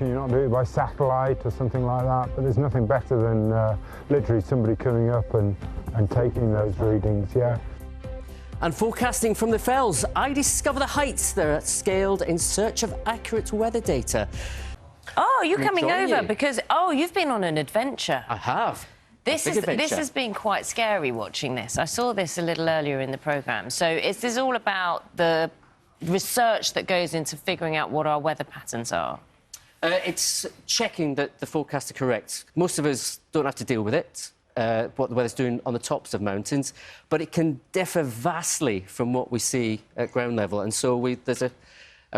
can you not do it by satellite or something like that? But there's nothing better than literally somebody coming up and taking those readings, yeah. And forecasting from the Fells, I discover the heights that are scaled in search of accurate weather data. Oh, you're coming over because, you've been on an adventure. I have. This has been quite scary watching this. I saw this a little earlier in the programme. So this is all about the research that goes into figuring out what our weather patterns are. It's checking that the forecasts are correct. Most of us don't have to deal with it, what the weather's doing on the tops of mountains, but it can differ vastly from what we see at ground level. And so there's a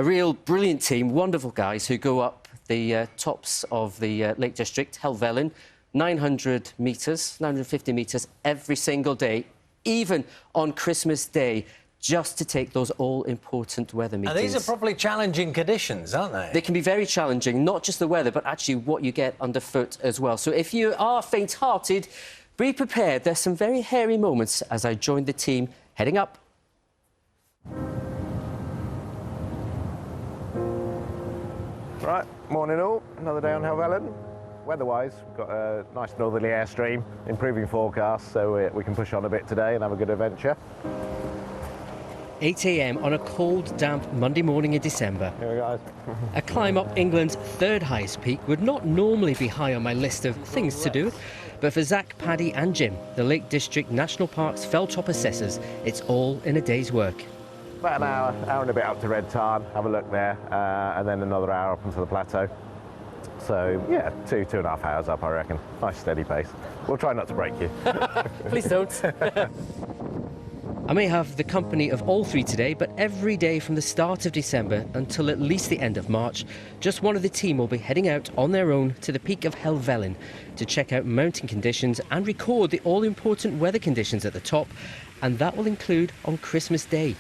real brilliant team, wonderful guys who go up the tops of the Lake District, Helvellyn, 900 metres, 950 metres every single day, even on Christmas Day, just to take those all-important weather meetings. And these are probably challenging conditions, aren't they? They can be very challenging, not just the weather, but actually what you get underfoot as well. So if you are faint-hearted, be prepared. There's some very hairy moments as I join the team heading up. Right, morning all. Another day on Helvellyn. Weather-wise, we've got a nice northerly airstream, improving forecast, so we can push on a bit today and have a good adventure. 8 a.m. on a cold, damp Monday morning in December. Here we go, guys. A climb up England's third highest peak would not normally be high on my list of things to do, but for Zach, Paddy and Jim, the Lake District National Park's fell-top assessors, it's all in a day's work. About an hour and a bit up to Red Tarn, have a look there, and then another hour up onto the plateau. So, yeah, 2.5 hours up, I reckon. Nice steady pace. We'll try not to break you. Please don't. I may have the company of all three today, but every day from the start of December until at least the end of March, just one of the team will be heading out on their own to the peak of Helvellyn to check out mountain conditions and record the all-important weather conditions at the top, and that will include on Christmas Day.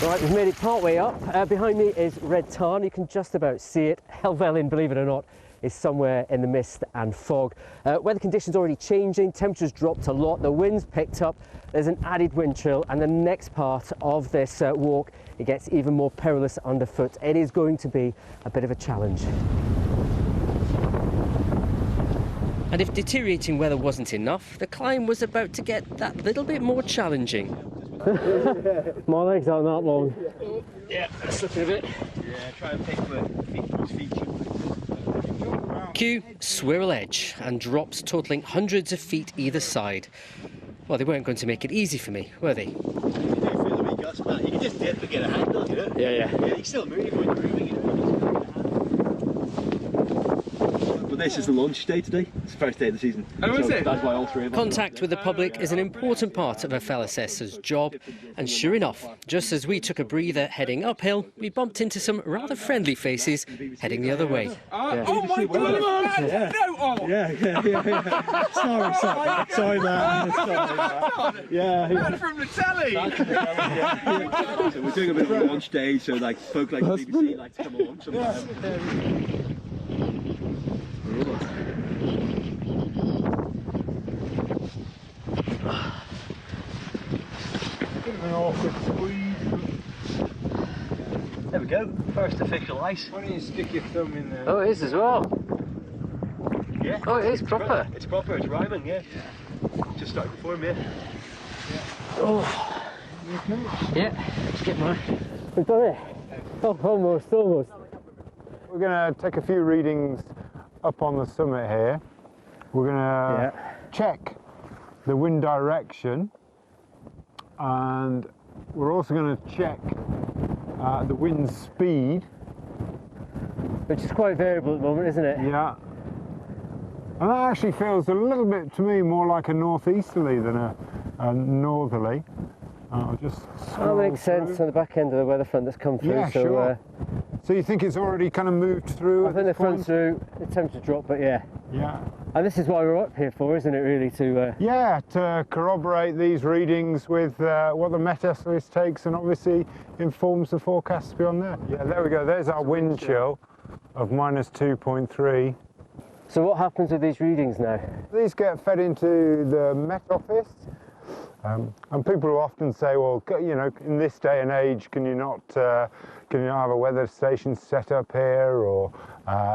Right, we've made it part way up. Behind me is Red Tarn. You can just about see it. Helvellyn, believe it or not, is somewhere in the mist and fog. Weather conditions already changing, temperatures dropped a lot, the winds picked up, there's an added wind chill, and the next part of this walk, it gets even more perilous underfoot. It is going to be a bit of a challenge. And if deteriorating weather wasn't enough, the climb was about to get that little bit more challenging. My legs aren't that long. Yeah, slipping a bit. Yeah, try and pick the feet. Cue Swirl Edge and drops totalling hundreds of feet either side. Well, they weren't going to make it easy for me, were they? You do feel the wee guts, but you can just dip and get a handle, you know? Yeah. Yeah, you can still move when you're moving, you know? But this is the launch day today. It's the first day of the season. Oh, is it? That's why all three of us. Contact with the public is an important part of a fell assessor's job, and sure enough, just as we took a breather heading uphill, we bumped into some rather friendly faces heading the other way. Oh my God! Yeah. No! Oh. Yeah. Sorry, man. Yeah. Man from the telly! So we're doing a bit of a launch day, so like folk like the BBC like to come along sometimes. An awkward squeeze. There we go. First official ice. Why don't you stick your thumb in there? Oh, it is as well. Yeah. Oh, it is proper. It's proper. It's rhyming. Yeah. Just started to form, yeah. Oh. Yeah. Let's get mine. We've done it. Oh, almost. We're going to take a few readings up on the summit here. We're going to check the wind direction, and we're also going to check the wind speed, Which is quite variable at the moment, isn't it? yeah, and that actually feels a little bit to me more like a northeasterly than a northerly. I'll just That makes sense on the back end of the weather front that's come through. Yeah, so, sure. So you think it's already kind of moved through? I think the front's through, the temperature dropped, but yeah. Yeah. And this is why we're up here for, isn't it, really, to... Yeah, to corroborate these readings with what the Met Service takes and obviously informs the forecasts beyond there. Yeah, there we go. There's our wind chill of -2.3. So what happens with these readings now? These get fed into the Met Office, And people will often say, well, you know, in this day and age, can you not have a weather station set up here, or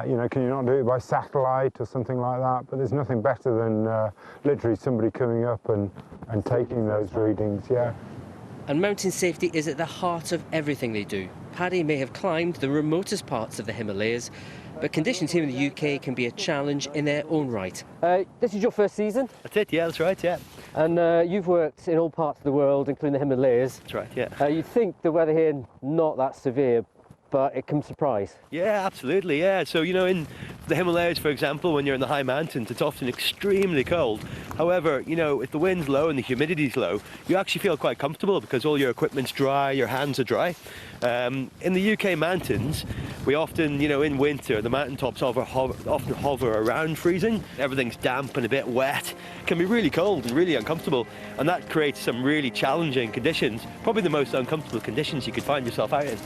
you know, can you not do it by satellite or something like that? But there's nothing better than literally somebody coming up and taking those readings. Yeah. And mountain safety is at the heart of everything they do. Paddy may have climbed the remotest parts of the Himalayas, but conditions here in the UK can be a challenge in their own right. This is your first season? That's it, yeah, that's right, yeah. And you've worked in all parts of the world, including the Himalayas. That's right, yeah. You'd think the weather here not that severe, but it can surprise. Yeah, absolutely, yeah. So, you know, in the Himalayas, for example, when you're in the high mountains, it's often extremely cold. However, you know, if the wind's low and the humidity's low, you actually feel quite comfortable because all your equipment's dry, your hands are dry. In the UK mountains, we often, you know, in winter, the mountaintops often hover around freezing. Everything's damp and a bit wet. It can be really cold and really uncomfortable, and that creates some really challenging conditions, probably the most uncomfortable conditions you could find yourself out in.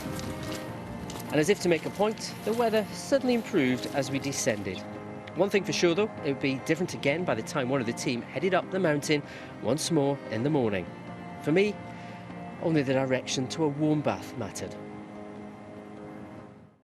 And as if to make a point, the weather suddenly improved as we descended. One thing for sure though, it would be different again by the time one of the team headed up the mountain once more in the morning. For me, only the direction to a warm bath mattered.